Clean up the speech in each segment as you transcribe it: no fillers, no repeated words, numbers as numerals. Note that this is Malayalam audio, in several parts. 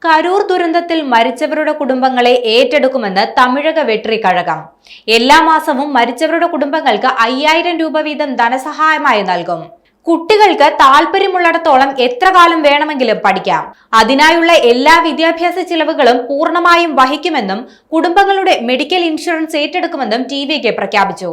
കരൂർ ദുരന്തത്തിൽ മരിച്ചവരുടെ കുടുംബങ്ങളെ ഏറ്റെടുക്കുമെന്ന് തമിഴക വെട്രിക്കഴകം. എല്ലാ മാസവും മരിച്ചവരുടെ കുടുംബങ്ങൾക്ക് 5000 രൂപ വീതം ധനസഹായമായി നൽകും. കുട്ടികൾക്ക് താല്പര്യമുള്ളിടത്തോളം എത്ര കാലം വേണമെങ്കിലും പഠിക്കാം. അതിനായുള്ള എല്ലാ വിദ്യാഭ്യാസ ചിലവുകളും പൂർണ്ണമായും വഹിക്കുമെന്നും കുടുംബങ്ങളുടെ മെഡിക്കൽ ഇൻഷുറൻസ് ഏറ്റെടുക്കുമെന്നും TVK പ്രഖ്യാപിച്ചു.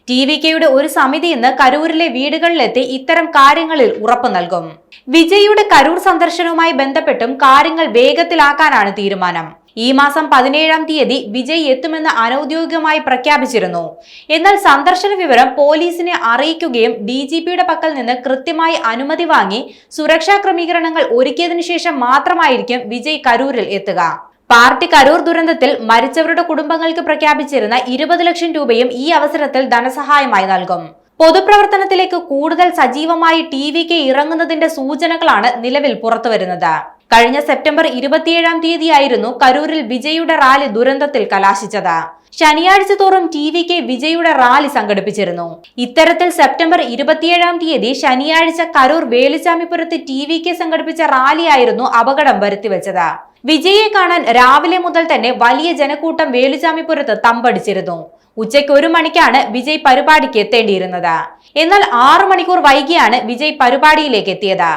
TVKയുടെ ഒരു സമിതി ഇന്ന് കരൂരിലെ വീടുകളിലെത്തി ഇത്തരം കാര്യങ്ങളിൽ ഉറപ്പു നൽകും. വിജയുടെ കരൂർ സന്ദർശനവുമായി ബന്ധപ്പെട്ടും കാര്യങ്ങൾ വേഗത്തിലാക്കാനാണ് തീരുമാനം. ഈ മാസം 17-ാം തീയതി വിജയ് എത്തുമെന്ന് അനൌദ്യോഗികമായി പ്രഖ്യാപിച്ചിരുന്നു. എന്നാൽ സന്ദർശന വിവരം പോലീസിനെ അറിയിക്കുകയും DGPയുടെ പക്കൽ നിന്ന് കൃത്യമായി അനുമതി വാങ്ങി സുരക്ഷാ ക്രമീകരണങ്ങൾ ഒരുക്കിയതിനു ശേഷം മാത്രമായിരിക്കും വിജയ് കരൂരിൽ എത്തുക. പാർട്ടി കരൂർ ദുരന്തത്തിൽ മരിച്ചവരുടെ കുടുംബങ്ങൾക്ക് പ്രഖ്യാപിച്ചിരുന്ന 20 ലക്ഷം രൂപയും ഈ അവസരത്തിൽ ധനസഹായമായി നൽകും. പൊതുപ്രവർത്തനത്തിലേക്ക് കൂടുതൽ സജീവമായി TVK ഇറങ്ങുന്നതിന്റെ സൂചനകളാണ് നിലവിൽ പുറത്തുവരുന്നത്. കഴിഞ്ഞ സെപ്റ്റംബർ 27-ാം തീയതിയായിരുന്നു കരൂരിൽ വിജയുടെ റാലി ദുരന്തത്തിൽ കലാശിച്ചത്. ശനിയാഴ്ച തോറും TVK വിജയുടെ റാലി സംഘടിപ്പിച്ചിരുന്നു. ഇത്തരത്തിൽ സെപ്റ്റംബർ 27-ാം തീയതി ശനിയാഴ്ച കരൂർ വേലുചാമിപുരത്ത് TVK സംഘടിപ്പിച്ച റാലിയായിരുന്നു അപകടം വരുത്തിവെച്ചത്. വിജയെ കാണാൻ രാവിലെ മുതൽ തന്നെ വലിയ ജനക്കൂട്ടം വേലുചാമിപുരത്ത് തമ്പടിച്ചിരുന്നു. ഉച്ചയ്ക്ക് 1 മണിക്കാണ് വിജയ് പരിപാടിക്ക് എത്തേണ്ടിയിരുന്നത്. എന്നാൽ 6 മണിക്കൂർ വൈകിയാണ് വിജയ് പരിപാടിയിലേക്ക് എത്തിയത്.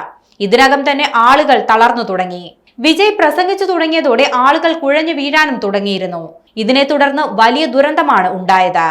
ഇതിനകം തന്നെ ആളുകൾ തളർന്നു തുടങ്ങി. വിജയ് പ്രസംഗിച്ചു തുടങ്ങിയതോടെ ആളുകൾ കുഴഞ്ഞു വീഴാനും തുടങ്ങിയിരുന്നു. ഇതിനെ തുടർന്ന് വലിയ ദുരന്തമാണ് ഉണ്ടായത്.